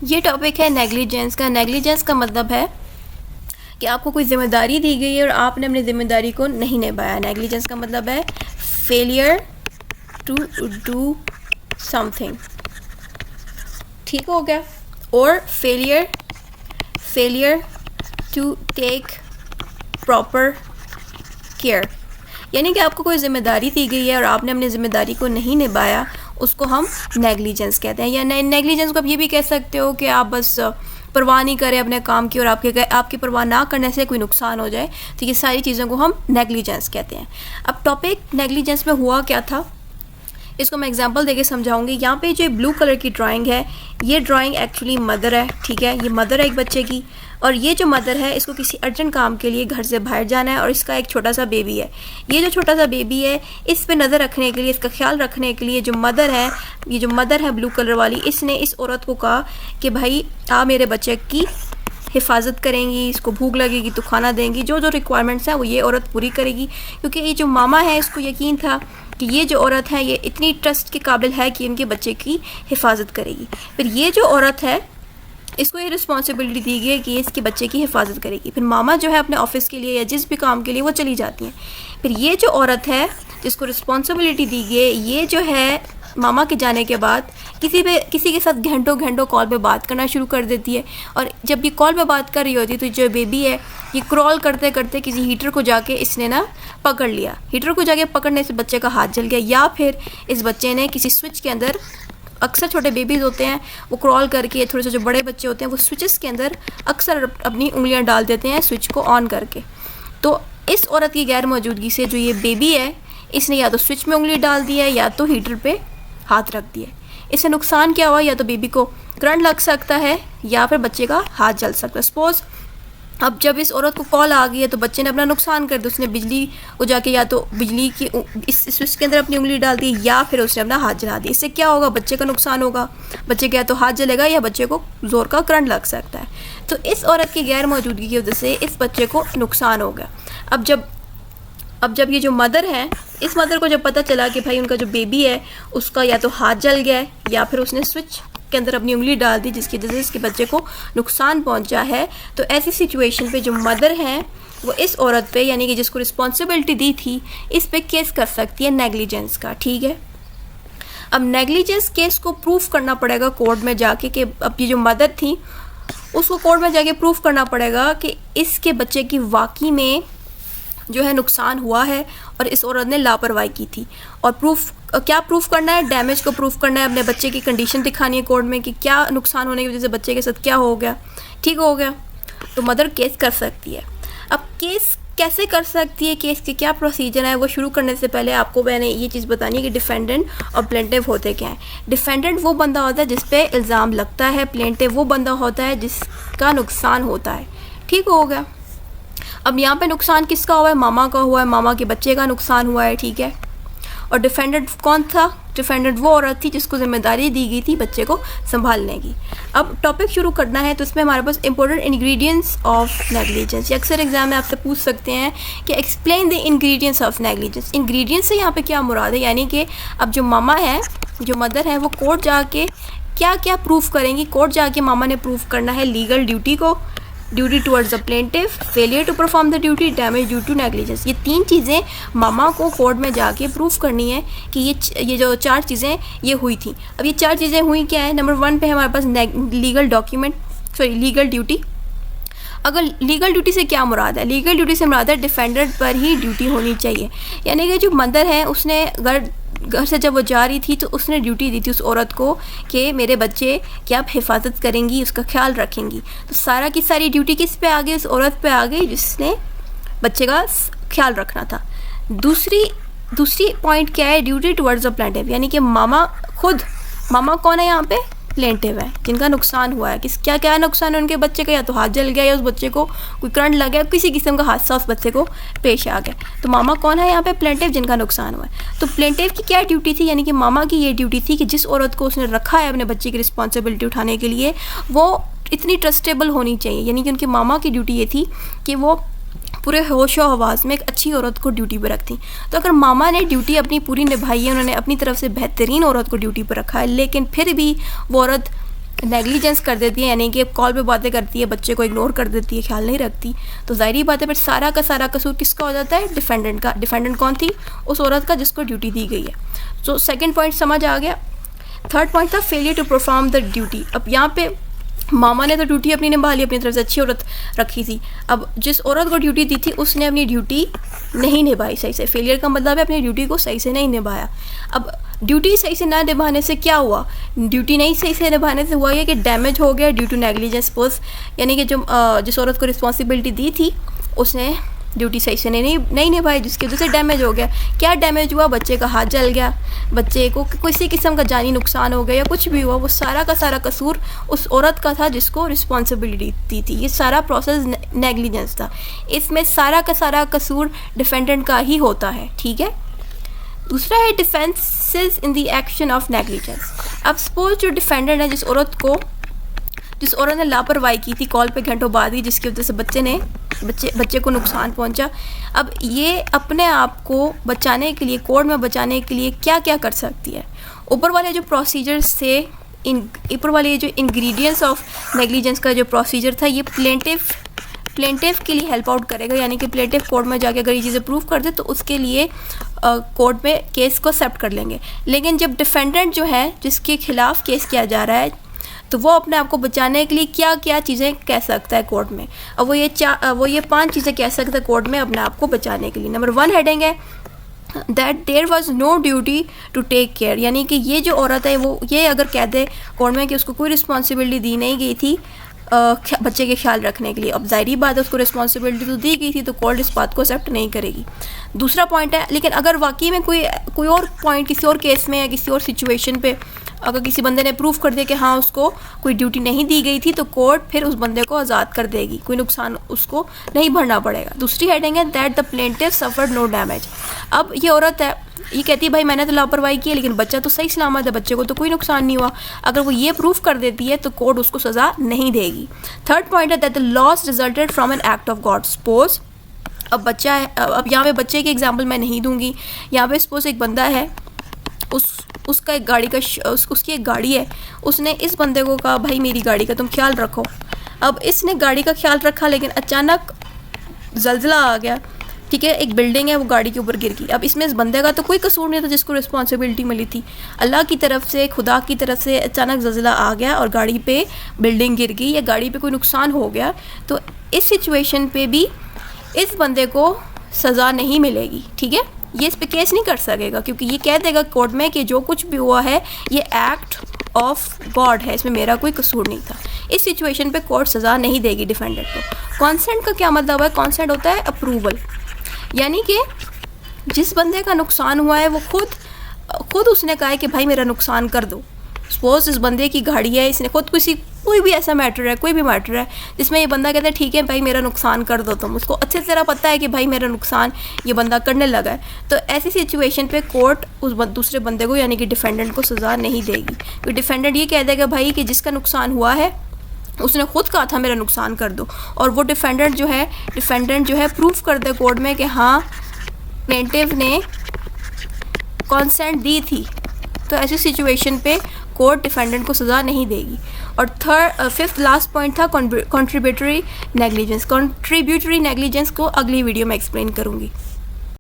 ये टॉपिक है नेग्लिजेंस का। नेग्लिजेंस का मतलब है कि आपको कोई ज़िम्मेदारी दी गई है और आपने अपनी ज़िम्मेदारी को नहीं निभाया। नेग्लिजेंस का मतलब है फेलियर टू डू समथिंग, ठीक हो गया। और failure to take proper care, यानी कि आपको कोई ज़िम्मेदारी दी गई है और आपने अपनी ज़िम्मेदारी को नहीं निभाया, उसको हम नेग्लिजेंस कहते हैं। या नेग्लिजेंस को आप ये भी कह सकते हो कि आप बस परवाह नहीं करें अपने काम की और आपकी परवाह ना करने से कोई नुकसान हो जाए, तो ये सारी चीज़ों को हम नेग्लिजेंस कहते हैं। अब टॉपिक नेग्लिजेंस में हुआ क्या था, इसको मैं एग्जांपल देके समझाऊंगी। यहाँ पे जो ब्लू कलर की ड्राइंग है, ये ड्राइंग एक्चुअली मदर है, ठीक है। ये मदर है एक बच्चे की, और ये जो मदर है इसको किसी अर्जेंट काम के लिए घर से बाहर जाना है और इसका एक छोटा सा बेबी है। ये जो छोटा सा बेबी है, इस पे नज़र रखने के लिए, इसका ख्याल रखने के लिए जो मदर है, ये जो मदर है ब्लू कलर वाली, इसने इस औरत को कहा कि भाई आप मेरे बच्चे की हिफाजत करेंगी, इसको भूख लगेगी तो खाना देंगी, जो जो रिक्वायरमेंट्स हैं वो ये औरत पूरी करेगी। क्योंकि ये जो मामा है इसको यकीन था कि ये जो औरत है ये इतनी ट्रस्ट के काबिल है कि उनके बच्चे की हिफाजत करेगी। फिर ये जो औरत है इसको ये रिस्पॉन्सिबिलिटी दी गई है कि इसके बच्चे की हिफाजत करेगी। फिर मामा जो है अपने ऑफिस के लिए या जिस भी काम के लिए वो चली जाती हैं। फिर ये जो औरत है जिसको रिस्पॉन्सिबिलिटी दी गई है, ये जो है मामा के जाने के बाद किसी के साथ घंटों कॉल पे बात करना शुरू कर देती है। और जब ये कॉल पे बात कर रही होती है तो जो बेबी है ये क्रॉल करते करते किसी हीटर को जाके इसने ना पकड़ लिया। हीटर को जाके पकड़ने से बच्चे का हाथ जल गया, या फिर इस बच्चे ने किसी स्विच के अंदर, अक्सर छोटे बेबीज़ होते हैं वो क्रॉल करके, थोड़े से जो बड़े बच्चे होते हैं वो स्विचेस के अंदर अक्सर अपनी उंगलियां डाल देते हैं स्विच को ऑन करके। तो इस औरत की गैर मौजूदगी से जो ये बेबी है इसने या तो स्विच में उंगली डाल दी है या तो हीटर पे हाथ रख दिया। इससे नुकसान क्या हुआ, या तो बेबी को करंट लग सकता है या फिर बच्चे का हाथ जल सकता है। सपोज़ अब जब इस औरत को कॉल आ गई है तो बच्चे ने अपना नुकसान कर दिया, उसने बिजली को जाके या तो बिजली की इस स्विच के अंदर अपनी उंगली डाल दी या फिर उसने अपना हाथ जला दिया। इससे क्या होगा, बच्चे का नुकसान होगा, बच्चे का या तो हाथ जलेगा या बच्चे को ज़ोर का करंट लग सकता है। तो इस औरत की गैर मौजूदगी की वजह से इस बच्चे को नुकसान हो गया। अब जब ये जो मदर है, इस मदर को जब पता चला कि भाई उनका जो बेबी है उसका या तो हाथ जल गया है या फिर उसने स्विच के अंदर अपनी उंगली डाल दी जिसकी वजह से इसके बच्चे को नुकसान पहुंचा है, तो ऐसी सिचुएशन पे जो मदर है वो इस औरत पे, यानी कि जिसको रिस्पॉन्सिबिलिटी दी थी, इस पे केस कर सकती है नेग्लिजेंस का, ठीक है। अब नेग्लिजेंस केस को प्रूफ करना पड़ेगा कोर्ट में जाके कि अब ये जो मदर थी उसको कोर्ट में जाके प्रूफ करना पड़ेगा कि इसके बच्चे की वाकई में जो है नुकसान हुआ है और इस औरत ने लापरवाही की थी। और क्या प्रूफ करना है, डैमेज को प्रूफ करना है, अपने बच्चे की कंडीशन दिखानी है कोर्ट में कि क्या नुकसान होने की वजह से बच्चे के साथ क्या हो गया, ठीक हो गया, तो मदर केस कर सकती है। अब केस कैसे कर सकती है, केस के क्या प्रोसीजर है, वो शुरू करने से पहले आपको मैंने ये चीज़ बतानी है कि डिफेंडेंट और प्लेंटिव होते क्या हैं। डिफेंडेंट वो बंदा होता है जिस पे इल्ज़ाम लगता है, प्लेंटिव वो बंदा होता है जिसका नुकसान होता है, ठीक हो गया। अब यहाँ पे नुकसान किसका हुआ है, मामा का हुआ है, मामा के बच्चे का नुकसान हुआ है, ठीक है। और डिफेंडेंट कौन था, डिफेंडेंट वो औरत थी जिसको जिम्मेदारी दी गई थी बच्चे को संभालने की। अब टॉपिक शुरू करना है तो इसमें हमारे पास इंपॉर्टेंट इंग्रेडिएंट्स ऑफ नेग्लिजेंस, अक्सर एग्जाम में आपसे पूछ सकते हैं कि explain the ingredients of negligence. Ingredients से यहाँ पे क्या मुराद है, यानी कि अब जो मामा है, जो मदर है, वो कोर्ट जाके क्या क्या प्रूफ करेंगी। कोर्ट जाके मामा ने प्रूफ करना है लीगल ड्यूटी को, duty towards the plaintive, failure to perform the duty, damage due to negligence. ये 3 चीज़ें मामा को कोर्ट में जाके प्रूफ करनी है कि ये जो 4 चीज़ें ये हुई थी। अब ये 4 चीज़ें हुई क्या है, नंबर 1 पे हमारे पास लीगल ड्यूटी। अगर लीगल ड्यूटी से क्या मुराद है, लीगल ड्यूटी से मुराद है डिफेंडेंट पर ही ड्यूटी होनी चाहिए। यानी कि जो मदर है उसने घर से जब वो जा रही थी तो उसने ड्यूटी दी थी उस औरत को कि मेरे बच्चे की आप हिफाजत करेंगी, उसका ख्याल रखेंगी। तो सारा की सारी ड्यूटी किस पे आ गई, उस औरत पे आ गई जिसने बच्चे का ख्याल रखना था। दूसरी पॉइंट क्या है, ड्यूटी टुवर्ड्स द प्लेंटिव, यानी कि मामा कौन है यहाँ पे, प्लेंटिव है, जिनका नुकसान हुआ है। क्या क्या नुकसान है उनके बच्चे का, या तो हाथ जल गया या उस बच्चे को कोई करंट लग गया, किसी किस्म का हादसा उस बच्चे को पेश आ गया। तो मामा कौन है यहाँ पे, प्लेंटिव, जिनका नुकसान हुआ है। तो प्लेंटिव की क्या ड्यूटी थी, यानी कि मामा की ये ड्यूटी थी कि जिस औरत को उसने रखा है अपने बच्चे की रिस्पॉन्सिबिलिटी उठाने के लिए, वो इतनी ट्रस्टेबल होनी चाहिए। यानी कि उनकी मामा की ड्यूटी ये थी कि वो पूरे होश और हवास में एक अच्छी औरत को ड्यूटी पर रखती। तो अगर मामा ने ड्यूटी अपनी पूरी निभाई है, उन्होंने अपनी तरफ से बेहतरीन औरत को ड्यूटी पर रखा है, लेकिन फिर भी वो औरत नेग्लिजेंस कर देती है, यानी कि कॉल पे बातें करती है, बच्चे को इग्नोर कर देती है, ख्याल नहीं रखती, तो ज़ाहिरी बात है फिर सारा का सारा कसूर किसका हो जाता है? डिफेंडेंट का। डिफेंडेंट कौन थी? उस औरत का जिसको ड्यूटी दी गई है। सो सेकंड पॉइंट समझ आ गया। थर्ड पॉइंट था failure to perform the duty. अब यहाँ पे मामा ने तो ड्यूटी अपनी निभा ली, अपनी तरफ से अच्छी औरत रखी थी। अब जिस औरत को ड्यूटी दी थी उसने अपनी ड्यूटी नहीं निभाई सही से। फेलियर का मतलब है अपनी ड्यूटी को सही से नहीं निभाया। अब ड्यूटी सही से ना निभाने से क्या हुआ? ड्यूटी नहीं सही से निभाने से हुआ ये कि डैमेज हो गया ड्यू टू नेग्लिजेंस पोस्ट, यानी कि जो जिस औरत को रिस्पॉन्सिबिलिटी दी थी उसने ड्यूटी सही से नहीं निभाई, जिसकी वजह से डैमेज हो गया। क्या डैमेज हुआ? बच्चे का हाथ जल गया, बच्चे को किसी किस्म का जानी नुकसान हो गया या कुछ भी हुआ, वो सारा का सारा कसूर उस औरत का था जिसको रिस्पॉन्सिबिलिटी दी थी। ये सारा प्रोसेस नेग्लिजेंस था। इसमें सारा का सारा कसूर डिफेंडेंट का ही होता है, ठीक है। दूसरा है defences in the action of negligence. अब सपोज जो डिफेंडेंट है, जिस औरत ने लापरवाही की थी, कॉल पे घंटों बाद ही, जिसकी वजह से बच्चे को नुकसान पहुंचा। अब ये अपने आप को बचाने के लिए, कोर्ट में बचाने के लिए क्या क्या कर सकती है? ऊपर वाले जो प्रोसीजर्स थे, ऊपर वाले जो इंग्रेडिएंट्स ऑफ नेग्लिजेंस का जो प्रोसीजर था, ये प्लेंटिफ के लिए हेल्प आउट करेगा, यानी कि प्लेंटिफ कोर्ट में जाके अगर ये चीज़ें प्रूव कर दे तो उसके लिए कोर्ट में केस को एक्सेप्ट कर लेंगे। लेकिन जब डिफेंडेंट जो है, जिसके खिलाफ केस किया जा रहा है, तो वो अपने आप को बचाने के लिए क्या क्या चीज़ें कह सकता है कोर्ट में? अब वो ये 5 चीज़ें कह सकता है कोर्ट में अपने आप को बचाने के लिए। नंबर 1 हेडिंग है that there was no duty to take care, यानी कि ये जो औरत है वो ये अगर कह दे कोर्ट में कि उसको कोई रिस्पॉन्सिबिलिटी दी नहीं गई थी बच्चे के ख्याल रखने के लिए। अब ज़ाहिरी बात है उसको रिस्पॉन्सिबिलिटी तो दी गई थी, तो कोर्ट इस बात को एक्सेप्ट नहीं करेगी। दूसरा पॉइंट है, लेकिन अगर वाकई में कोई और पॉइंट किसी और केस में या किसी और सिचुएशन पे अगर किसी बंदे ने प्रूफ कर दिया कि हाँ उसको कोई ड्यूटी नहीं दी गई थी, तो कोर्ट फिर उस बंदे को आज़ाद कर देगी, कोई नुकसान उसको नहीं भरना पड़ेगा। दूसरी हेडिंग है that the plaintiff suffered no damage. अब ये औरत है, ये कहती है भाई मैंने तो लापरवाही की है, लेकिन बच्चा तो सही सलामत है, बच्चे को तो कोई नुकसान नहीं हुआ। अगर वो ये प्रूफ कर देती है तो कोर्ट उसको सज़ा नहीं देगी। थर्ड पॉइंट है that the loss resulted from an act of God. Suppose अब बच्चा है, अब यहाँ पे बच्चे की एग्जाम्पल मैं नहीं दूंगी, यहाँ पे सपोज एक बंदा है, उसका एक गाड़ी का उसकी एक गाड़ी है, उसने इस बंदे को कहा भाई मेरी गाड़ी का तुम ख्याल रखो। अब इसने गाड़ी का ख्याल रखा, लेकिन अचानक जल्जला आ गया, ठीक है, एक बिल्डिंग है वो गाड़ी के ऊपर गिर गई। अब इसमें इस बंदे का तो कोई कसूर नहीं था जिसको रिस्पॉन्सिबिलिटी मिली थी, अल्लाह की तरफ से, खुदा की तरफ से अचानक जल्जला आ गया और गाड़ी पे बिल्डिंग गिर गई या गाड़ी पे कोई नुकसान हो गया। तो इस सिचुएशन पे भी इस बंदे को सज़ा नहीं मिलेगी, ठीक है, ये इस पे केस नहीं कर सकेगा, क्योंकि ये कह देगा कोर्ट में कि जो कुछ भी हुआ है ये एक्ट ऑफ गॉड है, इसमें मेरा कोई कसूर नहीं था। इस सिचुएशन पे कोर्ट सज़ा नहीं देगी डिफेंडेंट को। कॉन्सेंट का क्या मतलब है? कॉन्सेंट होता है अप्रूवल, यानी कि जिस बंदे का नुकसान हुआ है वो खुद उसने कहा है कि भाई मेरा नुकसान कर दो। सपोज इस बंदे की गाड़ी है, इसने खुद कोई भी ऐसा मैटर है, कोई भी मैटर है जिसमें ये बंदा कहता है ठीक है भाई मेरा नुकसान कर दो तुम, उसको अच्छे तरह पता है कि भाई मेरा नुकसान ये बंदा करने लगा है, तो ऐसी सिचुएशन पे कोर्ट उस दूसरे बंदे को यानी कि डिफेंडेंट को सज़ा नहीं देगी। तो डिफेंडेंट ये कह देगा भाई कि जिसका नुकसान हुआ है उसने खुद कहा था मेरा नुकसान कर दो, और वो डिफेंडेंट जो है प्रूफ कर दे कोर्ट में कि हाँ प्लेंटिफ ने कॉन्सेंट दी थी, तो ऐसी सिचुएशन पे कोर्ट डिफेंडेंट को सज़ा नहीं देगी। और फिफ्थ लास्ट पॉइंट था कंट्रीब्यूटरी नेग्लिजेंस। कंट्रीब्यूटरी नेग्लिजेंस को अगली वीडियो में एक्सप्लेन करूँगी।